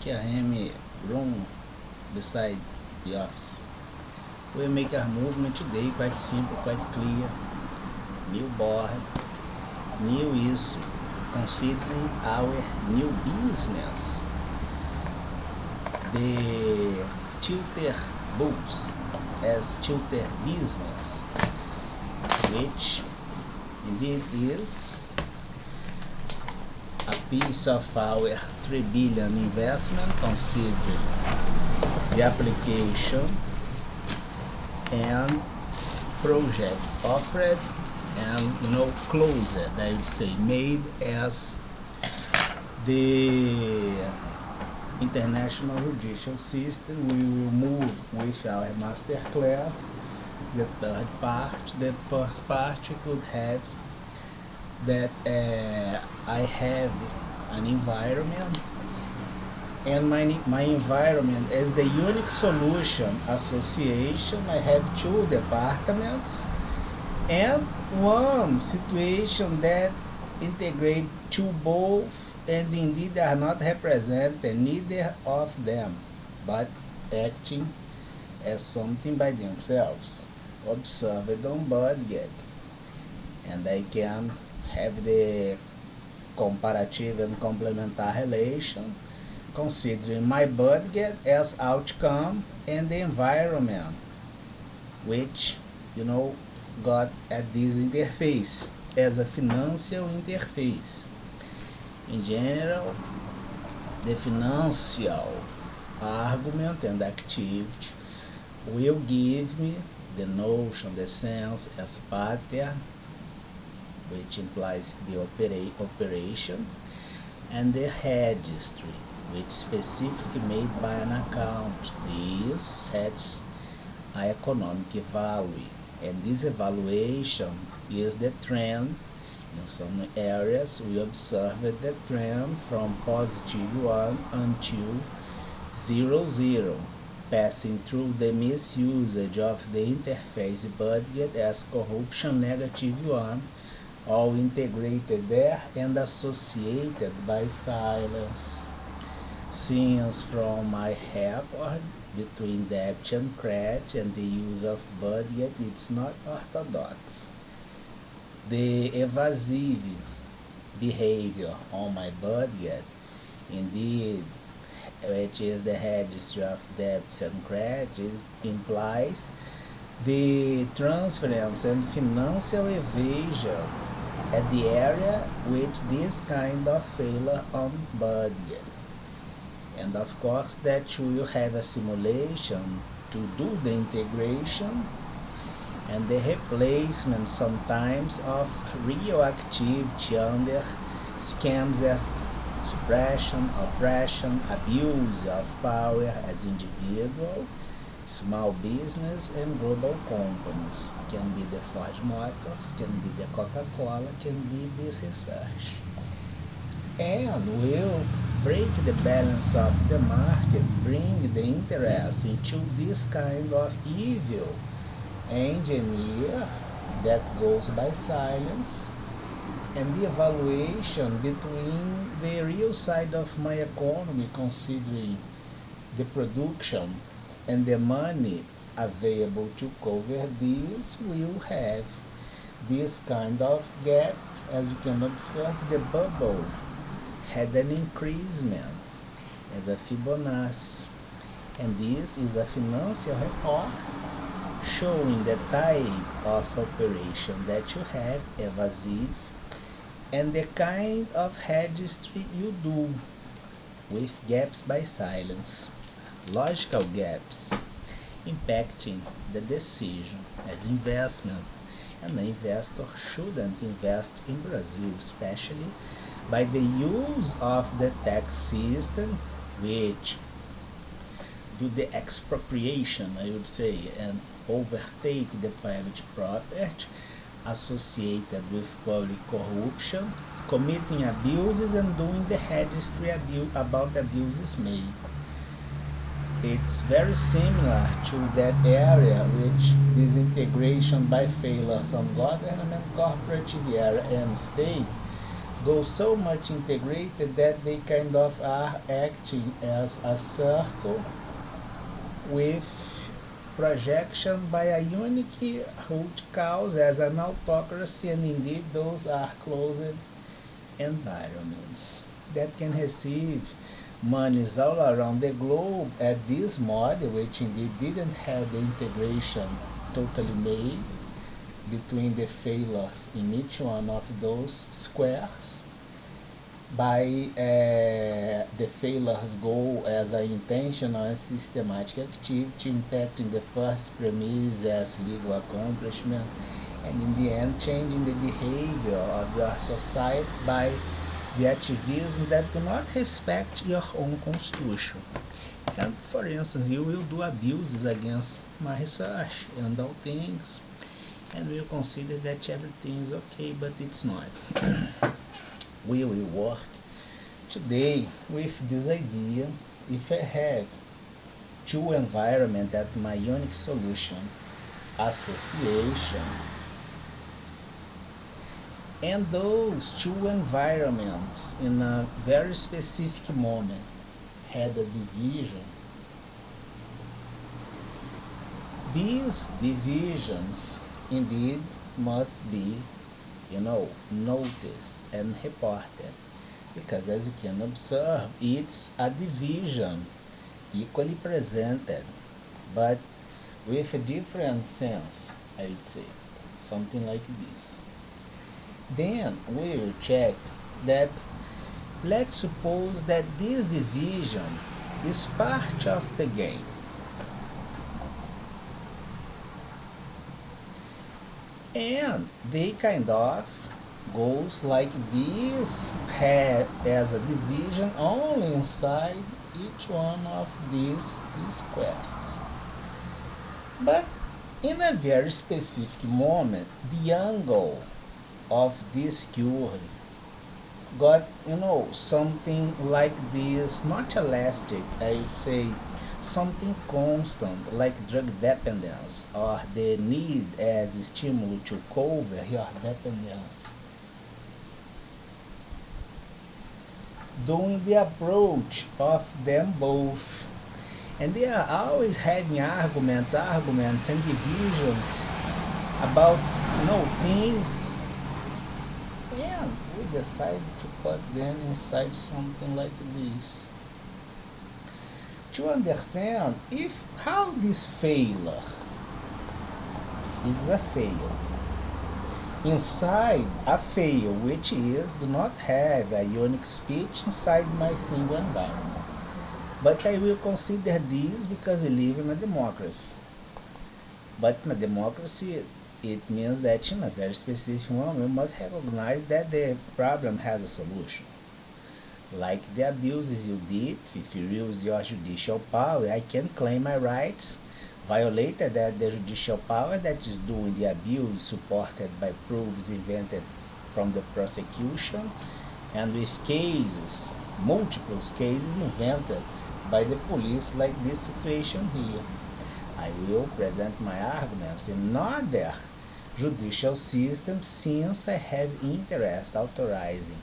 CRM room beside the office. We make our movement today quite simple, quite clear. New board, new issue, considering our new business. The tutor books as tutor business, which indeed is a piece of our 3 billion investment, considering the application and project offered and closed, I would say, made as the international judicial system. We will move with our master class. The third part, the first part we could have that I have an environment, and my environment as the unique solution association. I have 2 departments and one situation that integrate to both, and indeed are not represented neither of them, but acting as something by themselves, observed on budget, and I can have the comparative and complementary relation, considering my budget as outcome and the environment, which got at this interface as a financial interface. In general, the financial argument and activity will give me the notion, the sense as pattern, which implies the operation, and the registry, which specifically made by an account. This sets an economic value, and this evaluation is the trend. In some areas, we observed the trend from +1 until 0, passing through the misusage of the interface budget as corruption -1, all integrated there and associated by silence. Since from my report between debt and credit and the use of budget, it's not orthodox. The evasive behavior on my budget, indeed, which is the registry of debts and credits, implies the transference and financial evasion at the area with this kind of failure on budget. And of course that will have a simulation to do the integration and the replacement sometimes of real activity under scams as suppression, oppression, abuse of power as individual, small business, and global companies. Can be the Ford Motors, can be the Coca-Cola, can be this research. And will break the balance of the market, bring the interest into this kind of evil engineer that goes by silence, and the evaluation between the real side of my economy, considering the production and the money available to cover this, will have this kind of gap. As you can observe, the bubble had an increasement as a Fibonacci, and this is a financial report showing the type of operation that you have, evasive, and the kind of registry you do with gaps by silence, logical gaps impacting the decision as investment. And the investor shouldn't invest in Brazil, especially by the use of the tax system, which do the expropriation, I would say, and overtake the private property associated with public corruption, committing abuses and doing the registry about abuses made. It's very similar to that area which this integration by failures on government, corporate area, and state go so much integrated that they kind of are acting as a circle with projection by a unique root cause as an autocracy, and indeed those are closed environments that can receive monies all around the globe at this model, which indeed didn't have the integration totally made between the failures in each one of those squares. By the failures go as an intentional and systematic activity impacting the first premise as legal accomplishment, and in the end changing the behavior of your society by the activism that do not respect your own constitution. And for instance, you will do abuses against my research and all things, and we'll consider that everything is okay, but it's not. We will work today with this idea. If I have two environments that my unique solution, association, and those two environments in a very specific moment had a division, these divisions indeed must be, noticed and reported, because as you can observe, it's a division equally presented, but with a different sense, I would say, something like this. Then we will check that, let's suppose that this division is part of the game. And they kind of goes like this, as a division only inside each one of these squares. But in a very specific moment, the angle of this curve got, something like this, not elastic, I would say, something constant, like drug dependence, or the need as a stimulus to cover your dependence. Doing the approach of them both. And they are always having arguments and divisions about, things. And we decided to put them inside something like this. To understand how this failure, this is a fail, inside a fail which is do not have a unique speech inside my single environment. But I will consider this because we live in a democracy. But in a democracy, it means that in a very specific moment, we must recognize that the problem has a solution. Like the abuses you did, if you use your judicial power, I can claim my rights, violated that the judicial power that is doing the abuse, supported by proofs invented from the prosecution, and with cases, multiple cases invented by the police, like this situation here. I will present my arguments in another judicial system, since I have interest authorizing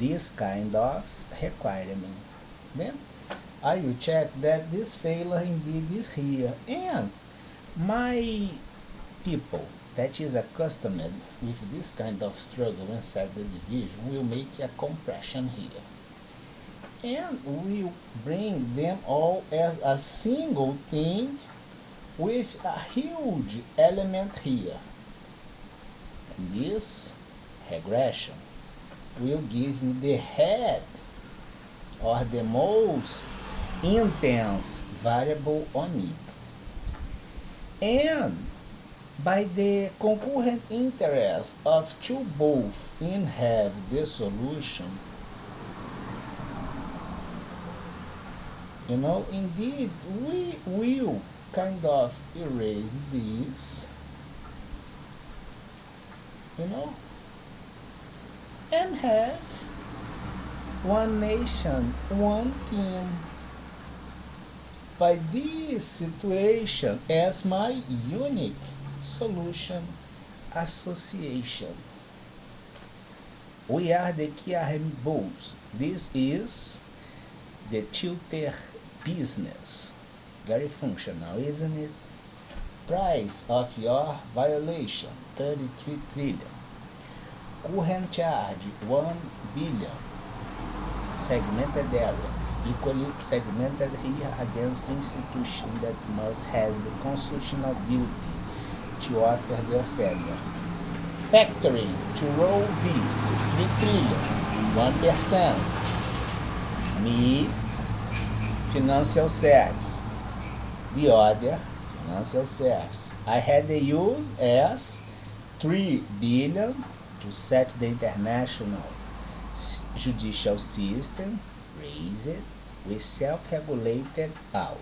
this kind of requirement. Then I will check that this failure indeed is here, and my people that is accustomed with this kind of struggle inside the division will make a compression here, and will bring them all as a single thing with a huge element here. And this regression will give me the head, or the most intense variable on it. And by the concurrent interest of two both in have the solution, indeed we will kind of erase this, and have one nation, one team. By this situation as my unique solution association. We are the CREDITORS. This is the tutor business. Very functional, isn't it? Price of your violation, 33 trillion. Current charge, 1 billion. Segmented area, equally segmented here against institution that must has the constitutional duty to offer the offenders. Factoring to roll this, 3 trillion, 1%. Me, financial service. The other, financial service. I had the use as 3 billion to set the international judicial system, raise it with self-regulated power.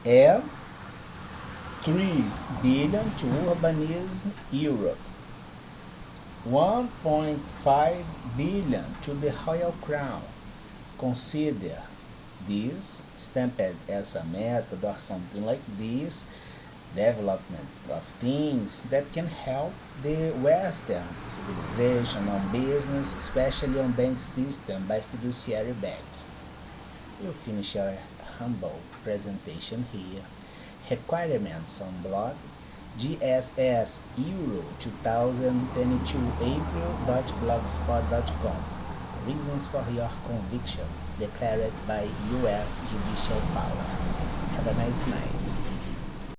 And 3 billion to urbanism Europe. 1.5 billion to the Royal Crown. Consider this stamped as a method or something like this, development of things that can help the Western civilization on business, especially on bank system by fiduciary bank. We'll finish our humble presentation here. Requirements on blog GSS Euro 2022 April.blogspot.com. Reasons for your conviction declared by U.S. judicial power. Have a nice night.